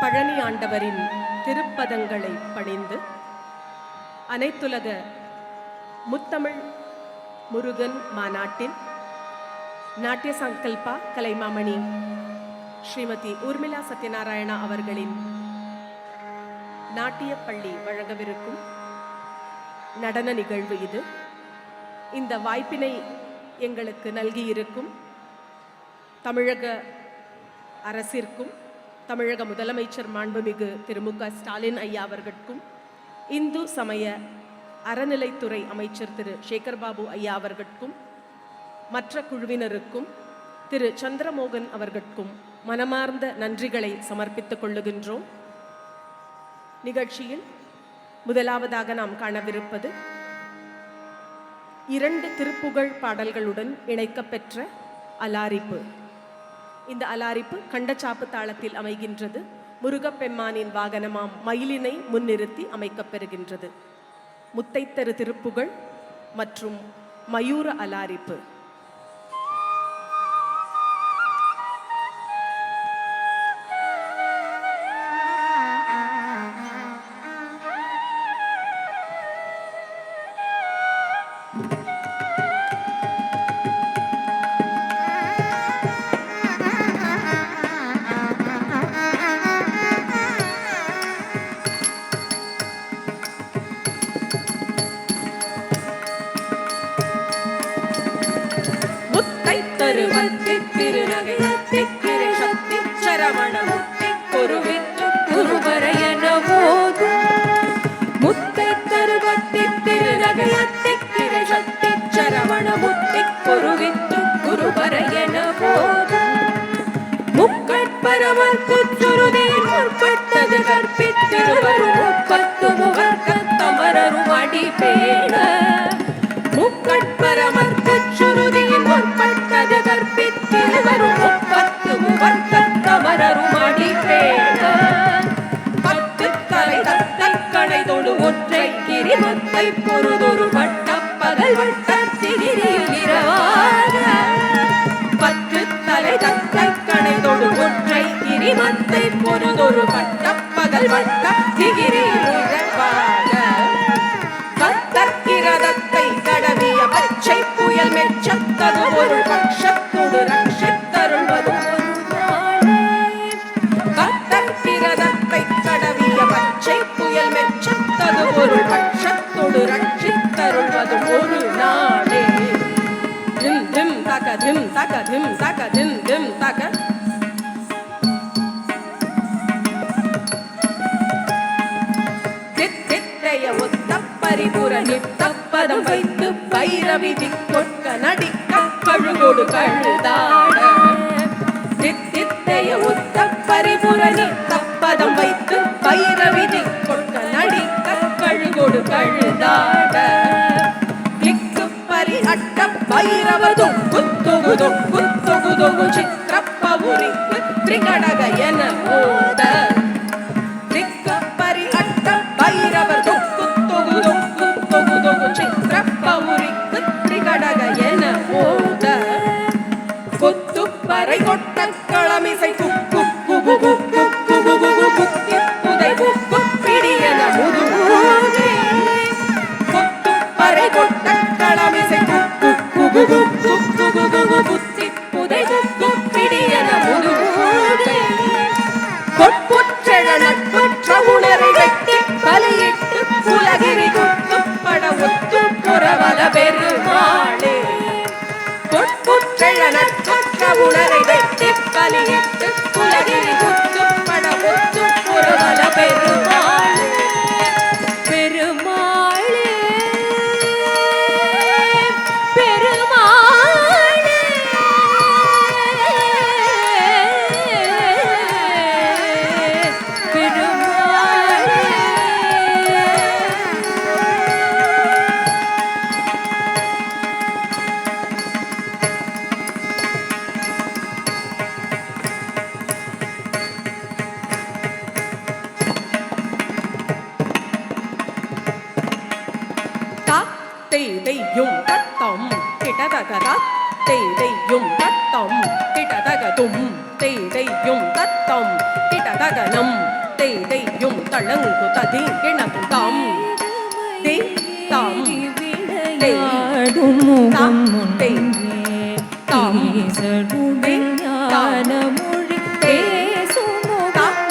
பழனி ஆண்டவரின் திருப்பதங்களை பணிந்து அனைத்துலக முத்தமிழ் முருகன் மாநாட்டில் நாட்டிய சங்கல்பா கலைமாமணி ஸ்ரீமதி ஊர்மிளா சத்யநாராயணா அவர்களின் நாட்டிய பள்ளி வழங்கவிருக்கும் நடன நிகழ்வு இது. இந்த வாய்ப்பினை எங்களுக்கு நல்கியிருக்கும் தமிழக அரசிற்கும் தமிழக முதலமைச்சர் மாண்புமிகு திரு மு.க. ஸ்டாலின் ஐயா அவர்களுக்கும் இந்து சமய அறநிலைத்துறை அமைச்சர் திரு சேகர்பாபு ஐயா அவர்களுக்கும் மற்ற குழுவினருக்கும் திரு சந்திரமோகன் அவர்களுக்கும் மனமார்ந்த நன்றிகளை சமர்ப்பித்துக் கொள்ளுகின்றோம். நிகழ்ச்சியில் முதலாவதாக நாம் காணவிருப்பது 2 திருப்புகழ் பாடல்களுடன் இணைக்கப்பெற்ற அலாரிப்பு. இந்த அலாரிப்பு கண்டச்சாப்பு தாளத்தில் அமைகின்றது. முருகப்பெம்மானின் வாகனமாம் மயிலினை முன்னிறுத்தி அமைக்கப்பெறுகின்றது. முத்தைத்தரு திருப்புகழ் மற்றும் மயூர அலாரிப்பு. முத்தைத்தருவத்தி திருநகையத்தி கிரை சக்தி சரவணமுத்தி குருவித்து குருவரையன போதும். முத்தைத்தருவத்தி திருநகையத்தி கிரை சக்தி சரவணமுத்தி குருவித்து குருவரையன போதும். முக்கட்பரமர்க்கு சுருதியில் முற்பட்டது கற்பித்திருவரும் 30 முகர்க்க தமரரும் அடிபேண. முக்கட்பரமர்க்கு சுருதியில் முற்பட்டது கற்பித்திருவரும் 30 முகர்க்க தமரரும் அடிபேண. 10 தலை தத்தை கணைதொடு ஒற்றை கிரிமத்தை பொருதொரு வட்ட பகல் வட்ட திகிரியில் இரவாக. 10 தலை தத்தை கணைதொடு ஒற்றை கிரிமத்தை பொருதொரு வட்ட பகல் வட்ட திகிரியில் இரவாக. கத்தற்கிரதத்தை கடவிய பச்சை புயல் மெச்சத்தது ஒரு பட்சத்தோடு ரட்சித்தருள்வதும் ஒரு நாளே. கத்தற்கிரதத்தை கடவிய பச்சை புயல் மெச்சத்தது ஒரு பட்சத்தோடு ரட்சித்தருள்வதும் ஒரு நாளே. திம் திம் தக திம் தக திம் தக திம் திம் தக. பரிபுர நித்தப்பதம் வைத்து பைரவி திக்கொட்க நடிக்க கழுகோடு கழுதாட. தித்தித்தைய ஒத்த பரிபுர நித்தப்பதம் வைத்து பைரவி திக்கொட்க நடிக்க கழுகோடு கழுதாட. திக்கு பரி அட்ட பைரவதும் குத்தொகுதொ குத்தொகுதொகு சித்திரப்பவுரிக்கு திரிகடக என ஓட. திக்கு பரி அட்ட பைரவதும் சித்திரப்பவுரிக்கு திரிகடக என ஓட. கொத்துப்பறை கொட்ட களமிசை குக்கு குகு குக்கு குகு குகு குக்கி புதை குக்கு பிடியன முதுமூதே. கொத்துப்பறை கொட்ட களமிசை குக்கு குகு குக்கு குகு குகு குத்தி புதை குக்கு பிடியன முதுமூதே. கொட்புற்றெழ நட்புற்ற உணரை வெட்டி பலியிட்டு உலகிரி குத்து பட ஒத்து புறவல பெருமாளே. கொட்புற்றெழ நட்புற்ற உணரை வெட்டி பலியிட்டு உலகிரி குத்து பட ஒத்து புறவல பெருமாளே. பெருமாளே பெருமாளே தெய்யும் தத்தம் கிட்டதக தத்தையும் தத்தம் கிட்டதக தும் தெய்யும் தத்தம் கிடதகனம் தெய்யும் தளங்கு ததி கிணத்தும் தாம் தெய் தாம் விளையாடும் முகம் தாம் மொழி பேசும் முகம்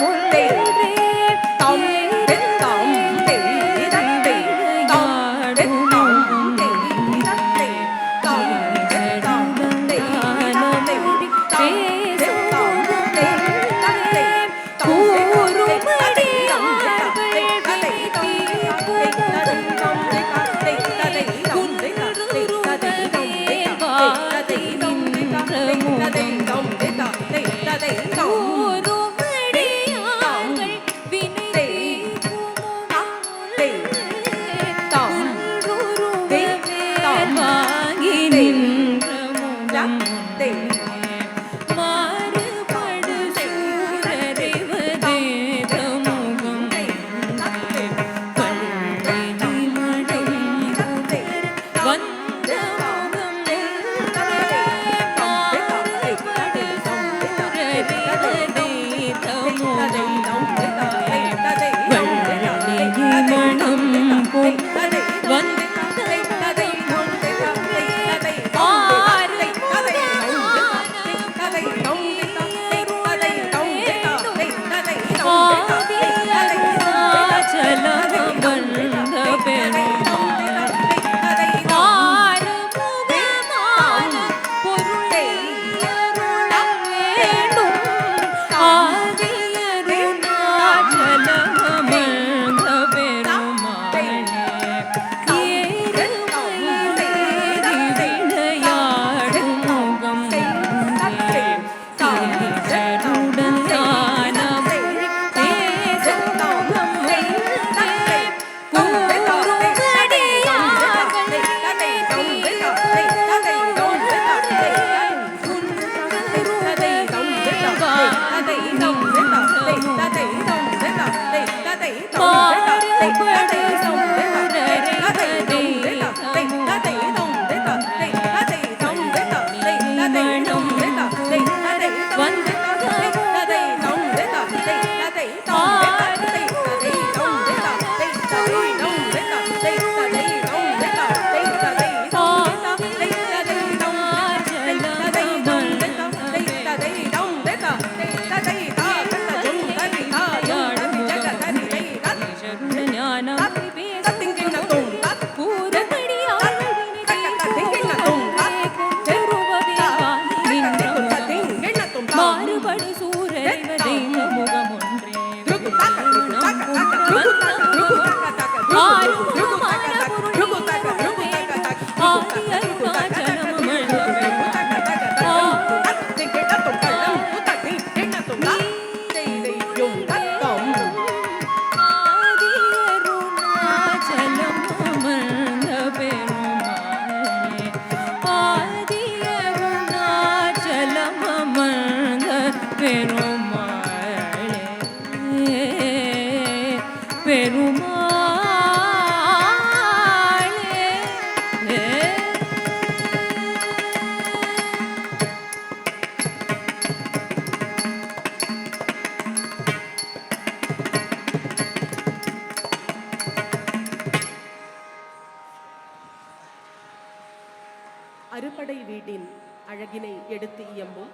அறுபடை வீடின் அழகினை எடுத்து இயம்பும்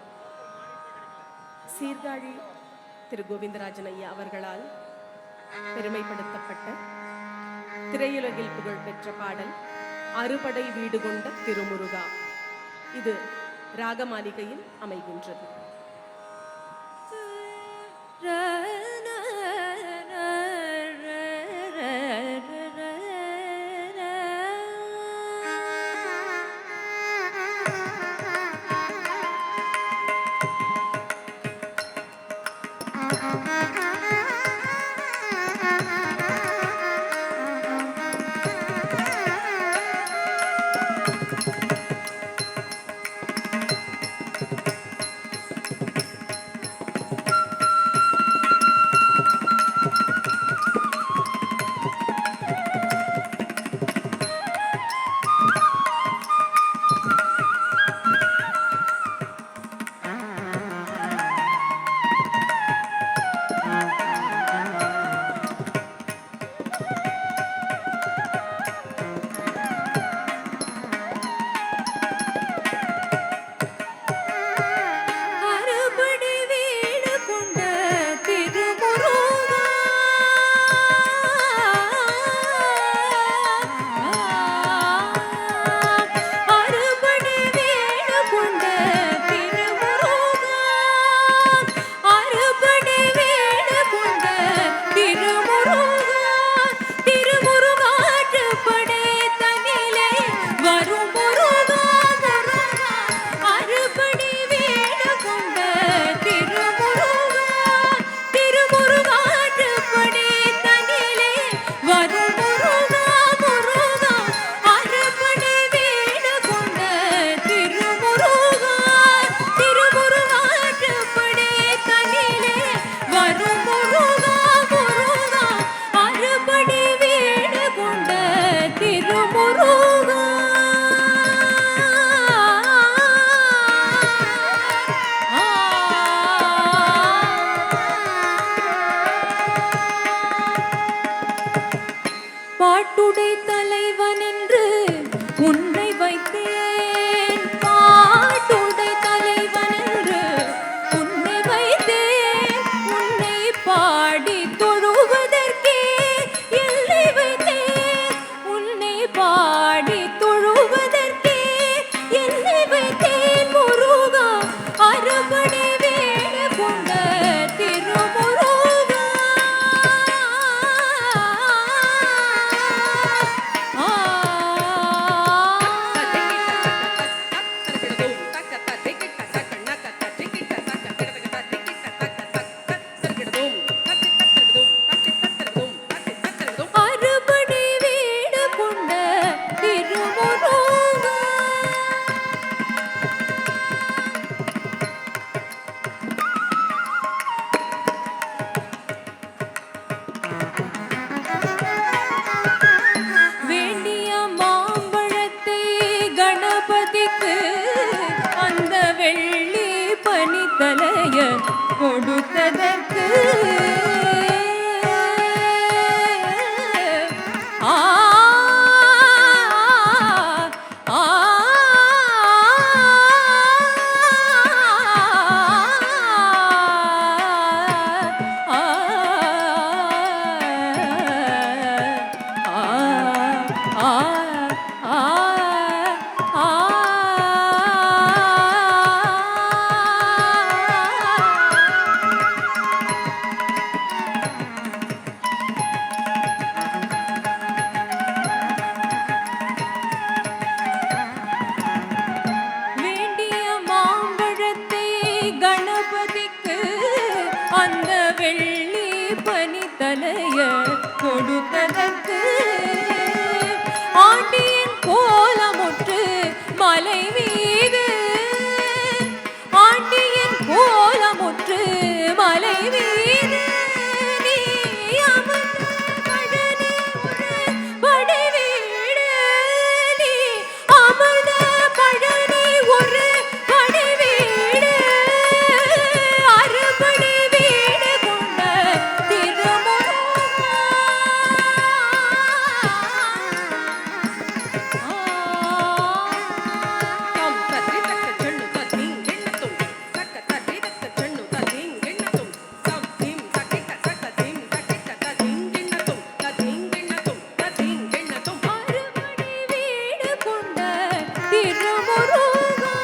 சீர்காழி திரு கோவிந்தராஜன் ஐயா அவர்களால் பெருமைப்படுத்தப்பட்ட திரையுலகில் புகழ் பெற்ற பாடல் அறுபடை வீடு கொண்ட திருமுருகா. இது ராகமாளிகையில் அமைகின்றது. கோலமுற்று மலை மீது ஆண்டியின் கோலமுற்று மலை மீது நீ அமர்ந்த பழனி ஒரு படைவீடு நீ அமர்ந்த பழனி ஒரு படைவீடு அறுபடை வீடு கொண்ட தாம் தரி தக்க செண்ணு தத்தீங் கிண்ணத்தும் தக்க தரி தக்க செண்ணு தத்தீங் கிண்ணத்தும் தாம் தீம் தக்கிட்ட தக்க தீம் தக்கிட்ட தத்தீங் கிண்ணத்தும் தத்தீங் கிண்ணத்தும் தத்தீங் கிண்ணத்தும் அறுபடை வீடு கொண்ட திருமுருகா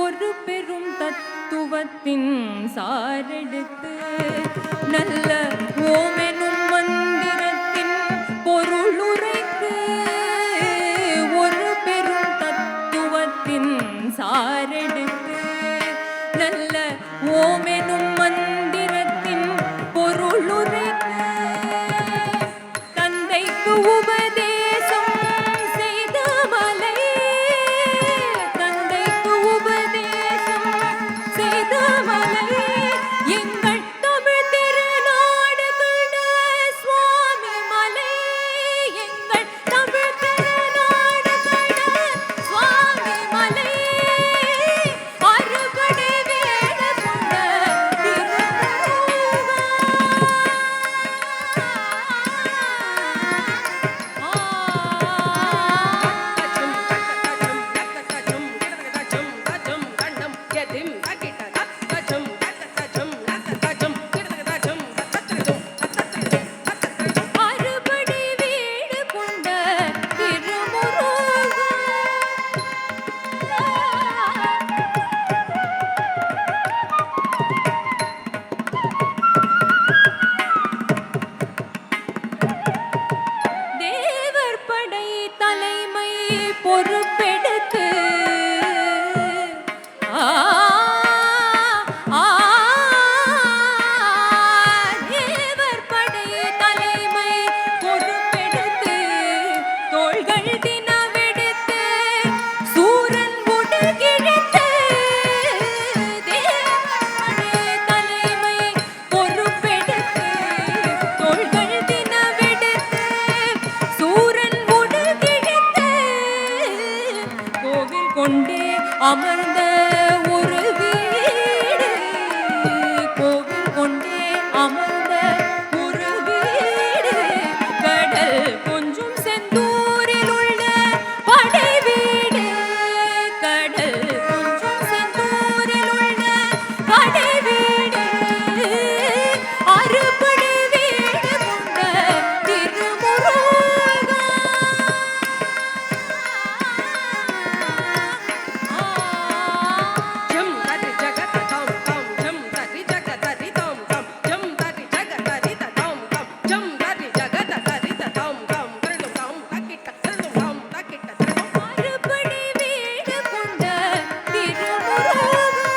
ஒரு பெரும் தத்துவத்தின் சாரெடுத்து நல்ல ஓமெனும் மந்திரத்தின் பொருளுரைத்து ஒரு பெரும் தத்துவத்தின் சாரெடுத்து நல்ல ஓமெனும் மந்திரத்தின் பொருளுரைத்து தந்தைக்கு உபதேசம் செய்த மலை தந்தைக்கு உபதேசம் செய்த மலை எங்கள் தமிழ் திருநாடு கண்ட சுவாமி மலை எங்கள் தமிழ் திருநாடு கண்ட சுவாமி மலை அறுபடை வீடு கொண்ட தச்சம் தச்சம் தச்சம் கிடதச்சம் தச்சம் கண்டம் யதிம் தக்கிட்ட தச்சம் தச்சம் தச்சம் கிடதச்சம் தத்தத்தம் தத்தத்தம் தத்தத்தம் அறுபடை வீடு கொண்ட திருமுருகா தேவர் படை தலைமை பொறுப்பெடுத்து ஆ ஆ தேவர் படை தலைமை பொறுப்பெடுத்து தோள்கள் தினவெடுத்து சூரன் உடுகிழித்து தேவர் படை தலைமை பொறுப்பெடுத்து தோள்கள் தினவெடுத்து சூரன் உடுகிழித்து கோவில் கொண்டே அமர்ந்த ஒரு வீடு கோவில் கொண்டே அமர்ந்த ஒரு வீடு கடல் கொஞ்சம் செந்தூரில் உள்ள படை வீடு கடல் கொஞ்சம் செந்தூரில் உள்ள படை வீடு அறுபடை வீடு கொண்ட திருமுருகா ஜம் தரி ஜகத தாம் தாம் ஜம் தரி ஜகதரி தாம் தாம் ஜம் தரி ஜகதரி தாம் தாம் ஜம் தரி ஜகதரி தாம் தாம் திருடும் தாம் தக்கிட்ட திருடும் தாம் தக்கிட்ட திருடும் அறுபடை வீடு கொண்ட திருமுருகா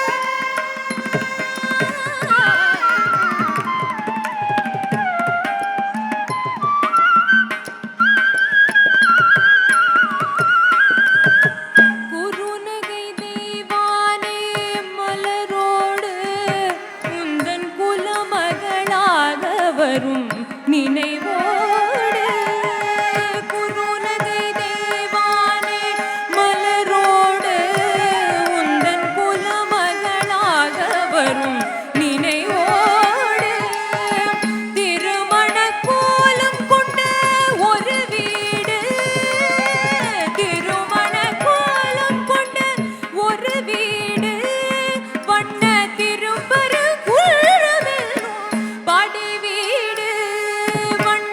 குறுநகை தெய்வானே மலரோடு உந்தன் குலமகளாக வரும் நினைவோடு குறுநகை தெய்வானே மலரோடு உந்தன் குலமகளாக வரும் நினைவோடு திருமண கோலம் கொண்ட ஒரு வீடு திருமண கோலம் கொண்ட ஒரு வீடு வண்ண திருப்பரு குள்ளமெல்லும் படை வீடு வண்ண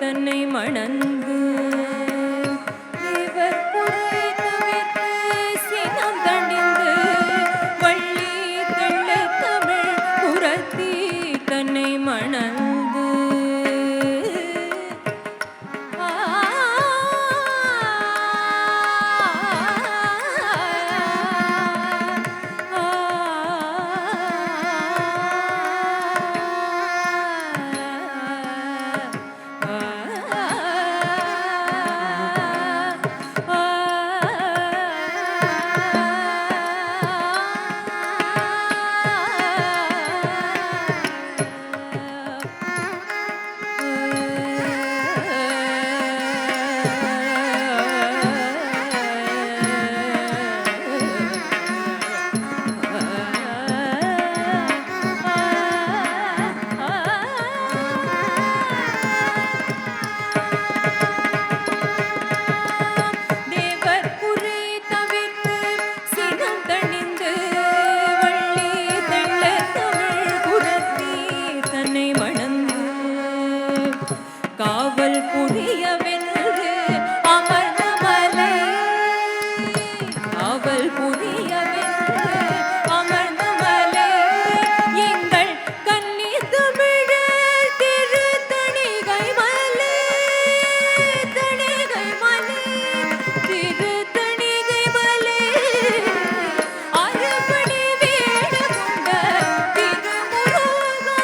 தன்னை மணந்து தேவர் குறை தவிர்த்து சினம் தணிந்து வள்ளி தெள்ள தமிழ் புரத்தி தன்னை மணந்து காவல் புரியவென்று அமர்ந்த மலை காவல் புரியவென்று அமர்ந்த மலை எங்கள் கன்னி தமிழர் திருத்தணிகை மலை தணிகை மலை திருத்தணிகை மலை அறுபடி வீடு கொண்ட திருமுருகா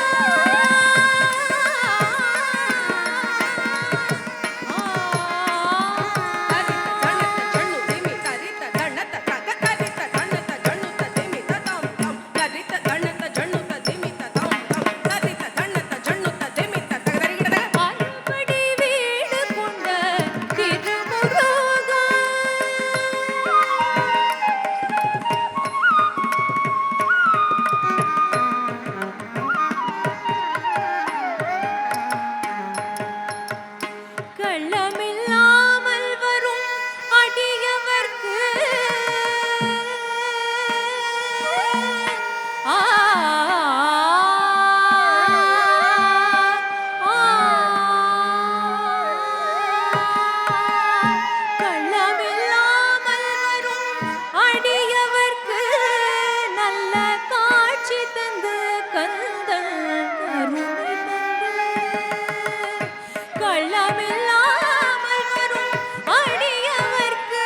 கள்ளமில்லாமல் வரும் அடியவர்க்கு கள்ளமில்லாமல் வரும் அடியவர்க்கு நல்ல காட்சி தந்து கந்தன் கருணை தந்து கள்ளமில்லாமல் வரும் அடியவர்க்கு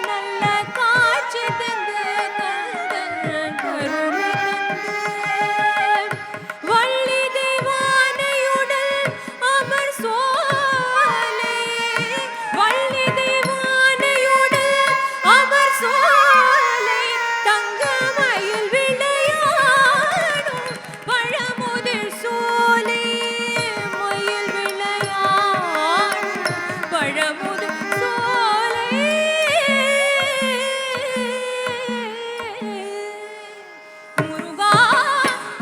நல்ல காட்சி தந்து கந்தன் கருணை தந்து வள்ளி தெய்வானையுடன் அமர் சோலை வள்ளி தெய்வானையுடன் அமர் சோலை தங்கமயில் விளையாடும் பழமுதிர் சோலை மயில் விளையாடும் பழமுதிர் சோலை முருகா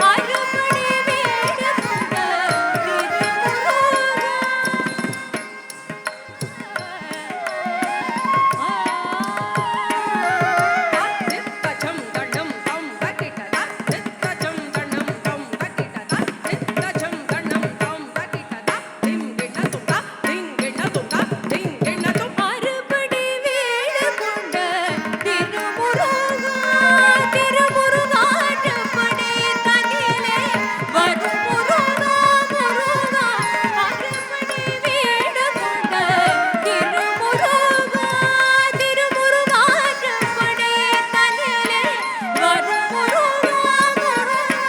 அறுபடை வீடு கொண்ட அறுபடை வீடு கொண்ட திருமுருகா திருமுருகாற்றப்படை தனிலே வரும் முருகா முருகா அறுபடை வீடு கொண்ட திருமுருகா திருமுருகாற்றப்படை தனிலே வரும் முருகா முருகா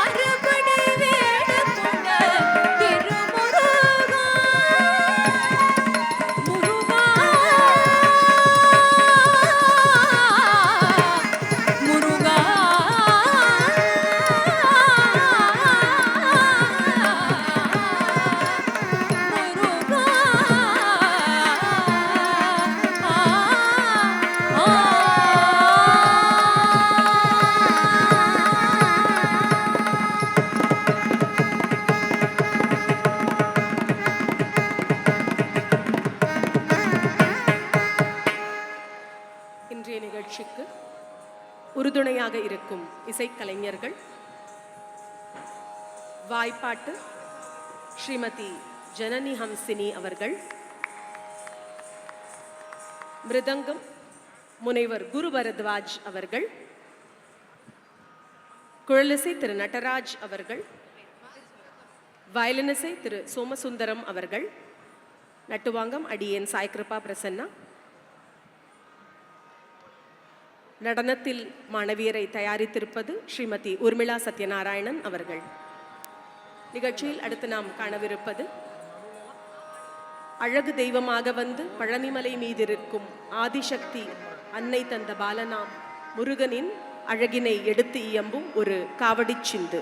அறுபடை வீடு கொண்ட திருமுருகா முருகா இன்றைய நிகழ்ச்சிக்கு உறுதுணையாக இருக்கும் இசைக்கலைஞர்கள் வாய்ப்பாட்டு ஸ்ரீமதி ஜனனி ஹம்சினி அவர்கள், மிருதங்கம் முனைவர் குரு பரத்வாஜ் அவர்கள், குழலிசை திரு நடராஜ் அவர்கள், வயலினிசை திரு சோமசுந்தரம் அவர்கள், நட்டுவாங்கம் அடியேன் சாய் கிருபா பிரசன்னா. நடனத்தில் மாணவியரை தயாரித்திருப்பது ஸ்ரீமதி உர்மிளா சத்யநாராயணன் அவர்கள். நிகழ்ச்சியில் அடுத்து நாம் காணவிருப்பது அழகு தெய்வமாக வந்து பழனிமலை மீதிருக்கும் ஆதிசக்தி அன்னை தந்த பாலனாம் முருகனின் அழகினை எடுத்து இயம்பும் ஒரு காவடி சிந்து.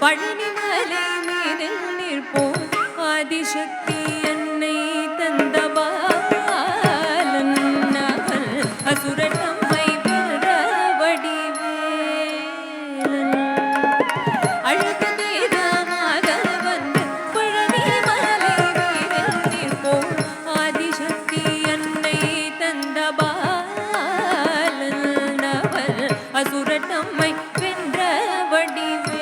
பழனிமலை மீதில் நிற்போம் ஆதிசக்தி அன்னை தந்த பாலன் அசுரன் நம்மை பெற வடிவேலன் அழகு தேகமாக வந்து பழனிமலை மீதில் நிற்போம் ஆதிசக்தி அன்னை தந்த பாலன் அசுரன் நம்மை வென்ற வடிவேலன்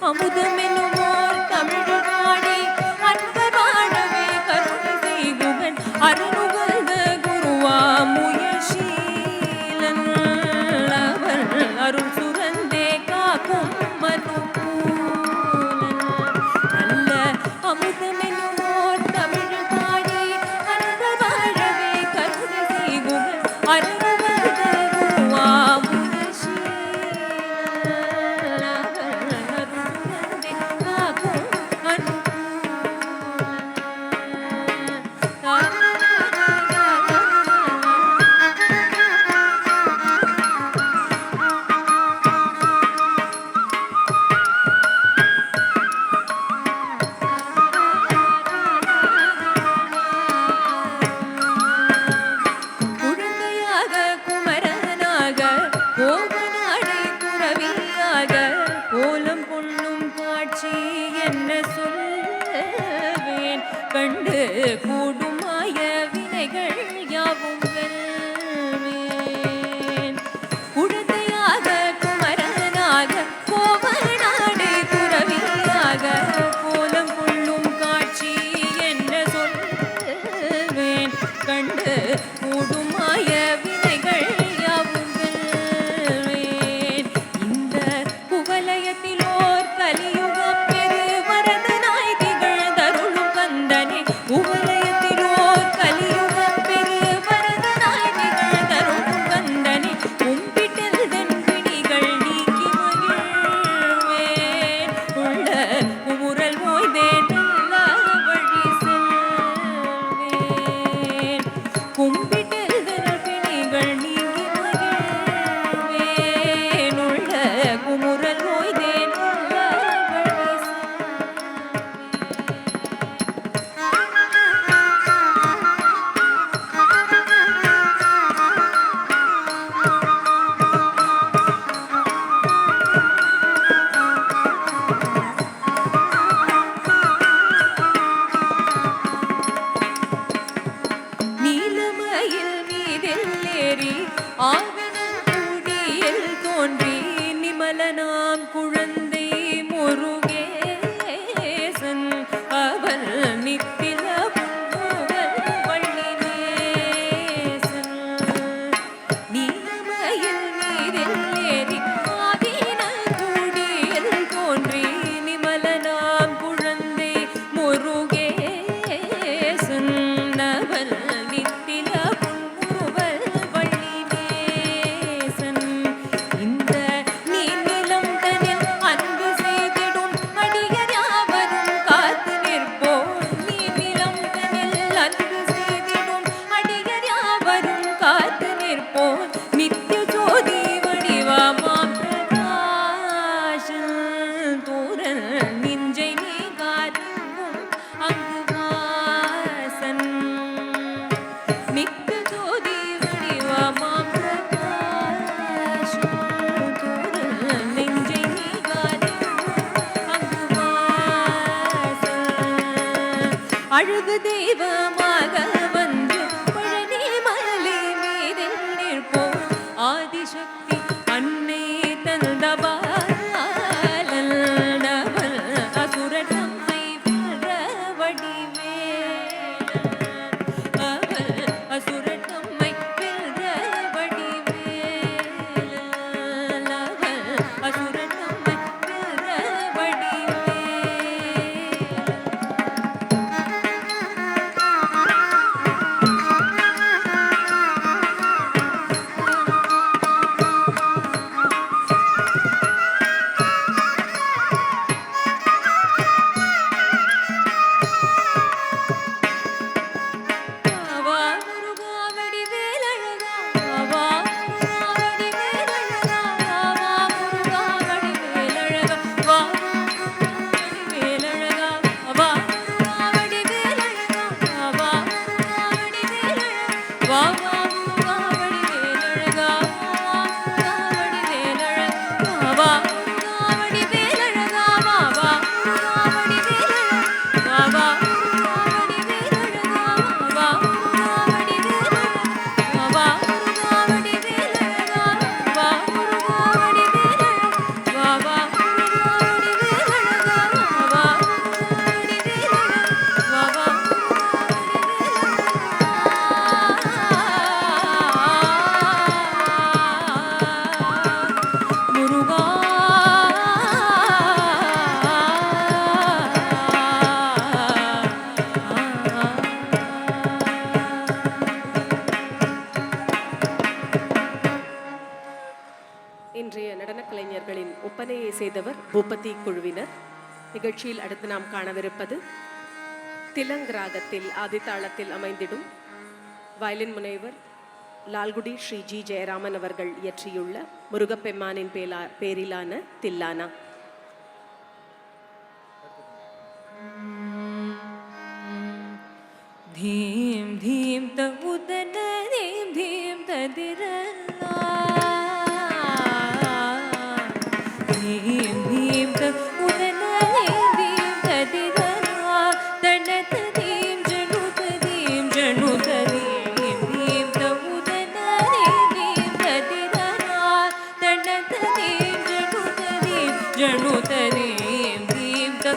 அமுதமெனுமோர் தமிழ் நாடி அன்பர் வாழவே கருணை செய்குவன் அருணுகந்த குருவா முயற்சீலன் அவர் அருள் சுரந்தே காக்கும் மனுபூலன் நல்ல அமுதமெனுமோர் தமிழ் நாடி அன்பர் வாழவே கருணை செய்குவன் அருணுகந்த குருவா கண்டு கூடுமாய வினைகள் யாவும் வெல்வேன் குழந்தையாக குமரனாக கோவநாடு துறவியாக கோலம் கொள்ளும் காட்சி என்ன சொல்வேன் கண்டு கூடுமாய வினைகள் யாவும் வெல்வேன் இந்த குவலயத்திலோர் கலியுகம் பெரு வரதனாய் திகழ்ந்தருளும் கந்தனே உவலயத்திலோர் கலியுகம் பெரு வரதனாய் திகழ்ந்தருளும் கந்தனே கும்பிட்டெல்தன் பிணிகள் நீக்கி மகிழ்வேன் உள்ள குமுறல் ஓய்வேன் நல்ல வழி செல்வேன் கும்பிட்டெல்தன் பிணிகள் நீக்கி மகிழ்வேன் உள்ள குமுறல் ஓய்வேன் நல்ல வழி நீலமயில் மீதில் ஏறி ஆவணங்குடியில் தோன்றி நிமலனாம் குழந்தை முருகேசன் அவன் நித்தில புகழ் வள்ளினேசன் நீலமயில் மீதில் ஏறி ஆவணங்குடியில் அழகு தெய்வமாக வந்து பழனி மலை மீதில் நிற்போம் ஆதிசக்தி அன்னை தந்தபால் அசுரன் நம்மை வென்ற வடிவேல் அசுரன் நம்மை வென்ற வடிவேல் அசுரன் நம்மை வென்ற வடிவேல். வா முருகா வடிவேலழகா வா முருகா வடிவேலழகா வா முருகா வடிவேலழகா வா வடிவேலழகா வா முருகா வடிவேலழகா வா முருகா வடிவேலழகா வா முருகா வடிவேலழகா வா முருகா வடிவேலழகா வா முருகா வடிவேலழகா வா முருகா இன்றைய நடனக் கலைஞர்களின் ஒப்பனையை செய்தவர் பூபதி குழுவினர். நிகழ்ச்சியில் அடுத்து நாம் காணவிருப்பது திலங் ராகத்தில் ஆதித்தாளத்தில் அமைந்திடும் வயலின் முனைவர் லால்குடி ஸ்ரீ ஜி ஜெயராமன் அவர்கள் இயற்றியுள்ள முருகப்பெம்மானின் பேரிலான தில்லானா. धीम धीम त उदन धीम धीम त दिरला धीम धीम त उदन धीम त दिरला तणत धीम जनु त धीम धीम धीम त उदन धीम त दिरला तणत धीम जनु त धीम धीम त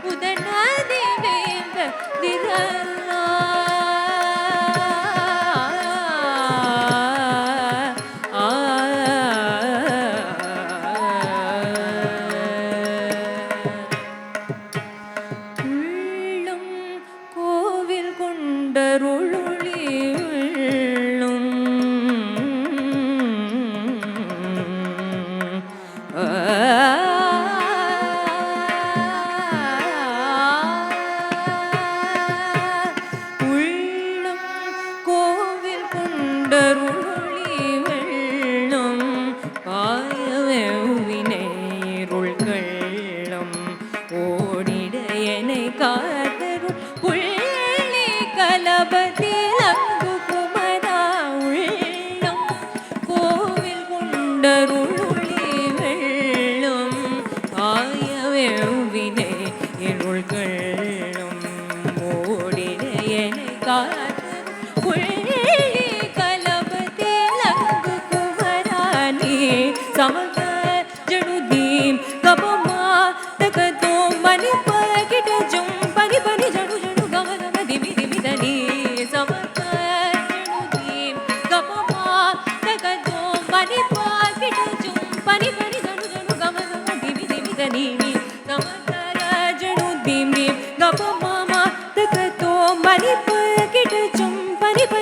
उदन धीम त दिरला கலப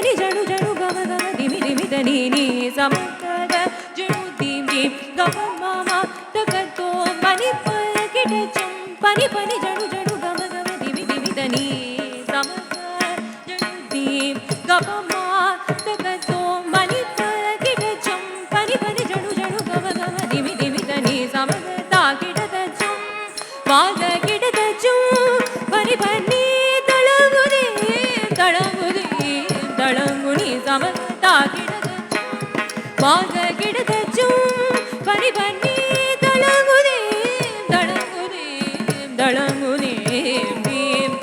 pani janu janu gama gama dimi dimi dani ni samakada janu dimi gama mama takato pani pakita chum pani pani janu janu gama gama dimi dimi dani samakada janu dim gama mama takato pani pakita chum pani pani janu janu gama gama dimi dimi dani samakada kita chum vaga kita chum pani pani தளங்குனி Samata கிடதச்சும் மாக கிடதச்சும் பனி பண்ணி தளங்குனி தளங்குனி தளங்குனி தீம்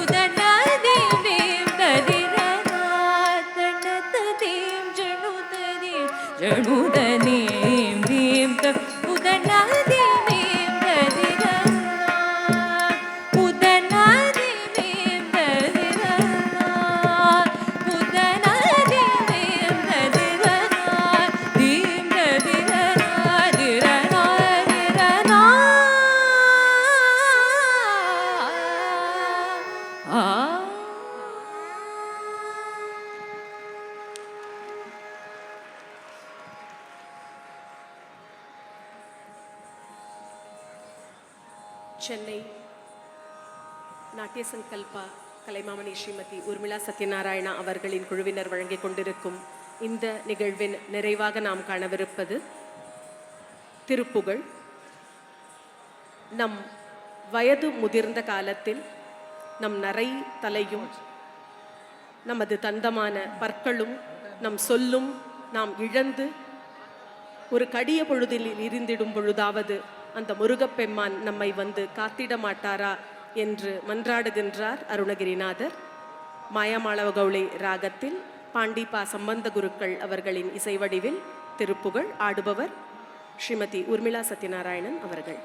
உதனா தீம் ததிரனா தன்னத தீம் ஜணுதனீம் தீம் உதனா தீம் ததிரனா உதனா தீம் ததிரனா உதனா தீம் ததிரனா தீம் ததிரனா திரனா திரனா ஆ சென்னை நாட்டிய சங்கல்பா கலைமாமணி ஸ்ரீமதி ஊர்மிளா சத்யநாராயணா அவர்களின் குழுவினர் வழங்கிக் கொண்டிருக்கும் இந்த நிகழ்வின் நிறைவாக நாம் காணவிருப்பது திருப்புகழ். நம் வயது முதிர்ந்த காலத்தில் நம் நரை தலையும் நமது தந்தமான பற்களும் நம் சொல்லும் நாம் இழந்து ஒரு கடிய பொழுதில் இருந்திடும் பொழுதாவது அந்த முருகப்பெம்மான் நம்மை வந்து காத்திட மாட்டாரா என்று மன்றாடுகின்றார் அருணகிரிநாதர். மாயாமாளவ கௌளை ராகத்தில் பாண்டிப்பா சம்பந்த குருக்கள் அவர்களின் இசை வடிவில் திருப்புகழ். ஆடுபவர் ஸ்ரீமதி ஊர்மிளா சத்யநாராயணன் அவர்கள்.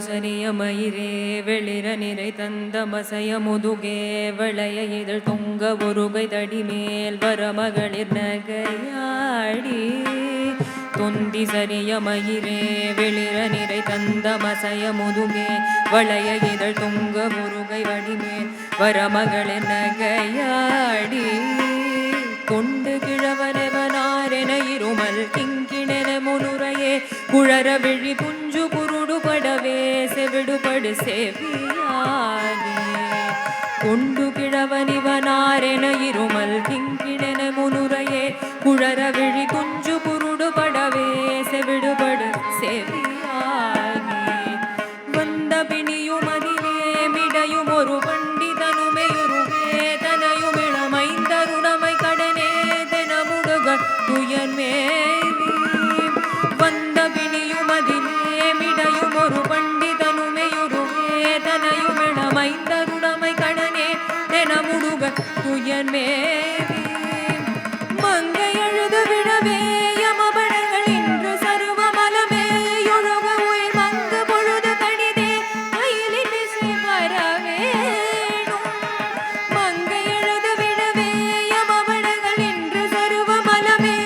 சரிய மயிரே வெளிர நிறை தந்த மசைய முதுகே வளைய இதழ் தொங்க ஒருகை தடிமேல் வர மகளிர் நகையாடி தொந்தி சரிய மயிரே வெளிர நிறை தந்த மசைய முதுகே வளைய இதழ் தொங்க ஒருகை வடிமேல் வர மகளிர் நகையாடி கொண்டு கிழவனவனாரென இருமல் கிங்கிணென முனுரையே குழற விழி குஞ்சு குருடு படவே செவிடுபடு செவியானே கொண்டு கிழவனிவனாரென இருமல் கிங்கிணென முனுரையே குழற விழி குஞ்சு குருடு படவே செவிடுபடு செவியானே வந்த பிணியும் அதிலே மிடையும் ஒரு பண்டிதனுமையுருவே தனையும் இளமைந்தருணமை கடனே தெனமுடுக துயன்மேவி வந்த பிணியும் அதிலே மிடையும் ஒரு பண்டிதனுமையுருவே தனையும் இளமைந்தருணமை கடனே தெனமுடுக துயன்மேவி மங்கை அழுது விடவே யமபடங்கள் இன்று சர்வமலமே ஒழுக உயிர் மங்கு பொழுது கடிதே மயிலின் இசை வரவேணும் மங்கை அழுது விடவே யமபடங்கள் இன்று சர்வமலமே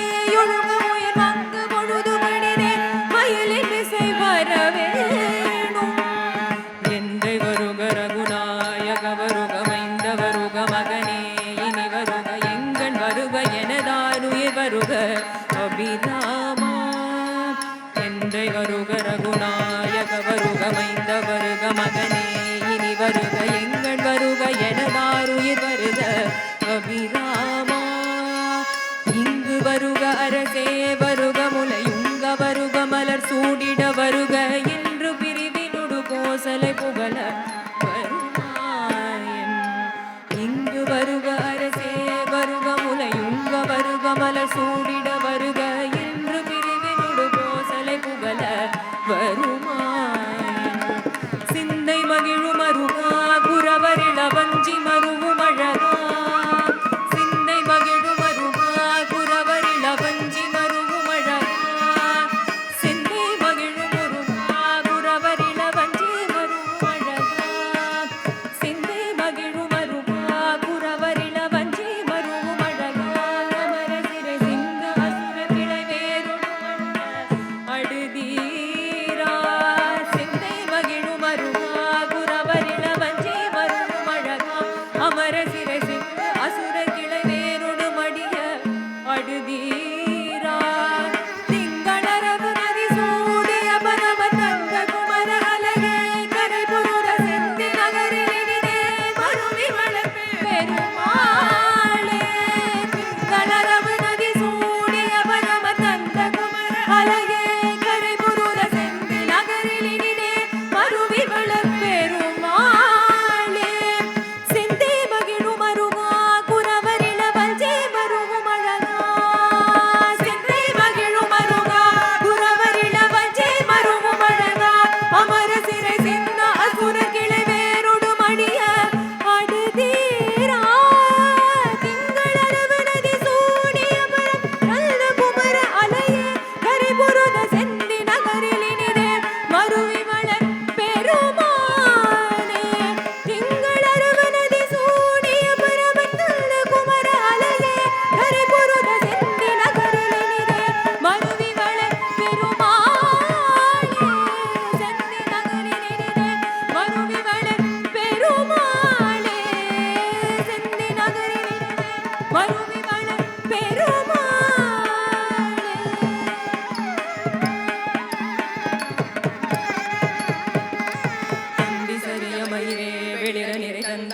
ஒழுக உயிர் மங்கு பொழுது கடிதே மயிலின் இசை வரவேணும் எந்தை வருக ரகுநாயக வருக மைந்த வருக மகனே இனி வருக எங்கண் வருக எனதாருயிர் வருக அபிராமா எந்தை வருக ரகுநாயக வருக மைந்த வருக மகனே இனி வருக எங்கண் வருக எனதாருயிர் வருக அபிராமா இங்கு வருக அரசே வருக முலையுங்க வருக மலர் சூடிட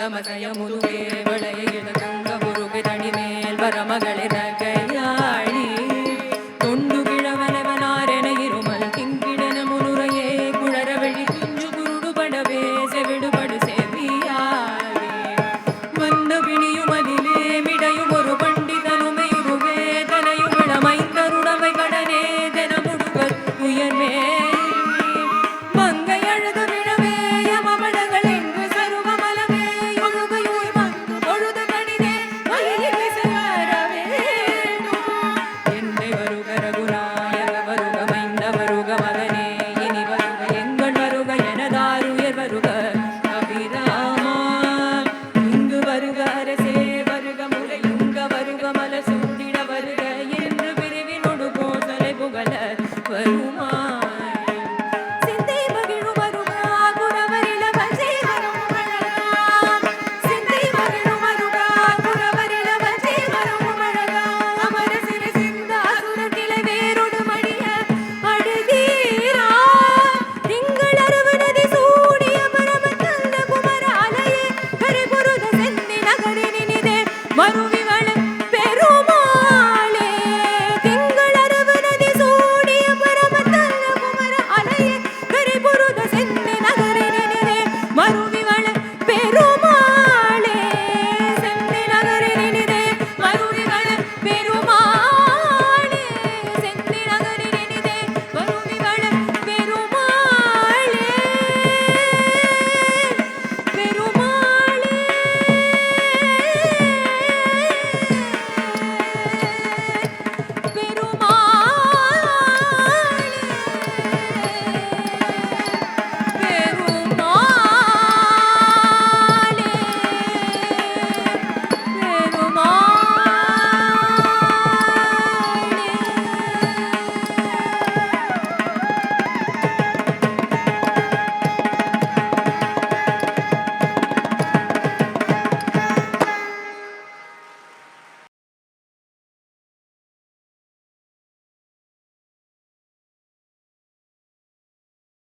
தமசய முதுவே வளைய இழந்த முருகை தனிமேல் வரமகளே நகையாளி தொண்டு கிழவனவனாரென இருமல் திங்கிடன முனுரையே குழறவழி குஞ்சு குருடுபடவே செவிடுபடு செவியாளி வந்த பிணியும் அதிலே மிடையும் ஒரு பண்டிதனுமையுருவே தனையும் இளமைந்தருடமை கடனே தினமுடுவர் உயர்வே மங்கை அழுது விழவே யமமடங்கள் என்று சருவமலமே ஒழுகையூர் வந்து பொழுது கணிதே மயிலில் விசையாரவே என்னை வருக ரகுநாயக வருக மைந்த வருக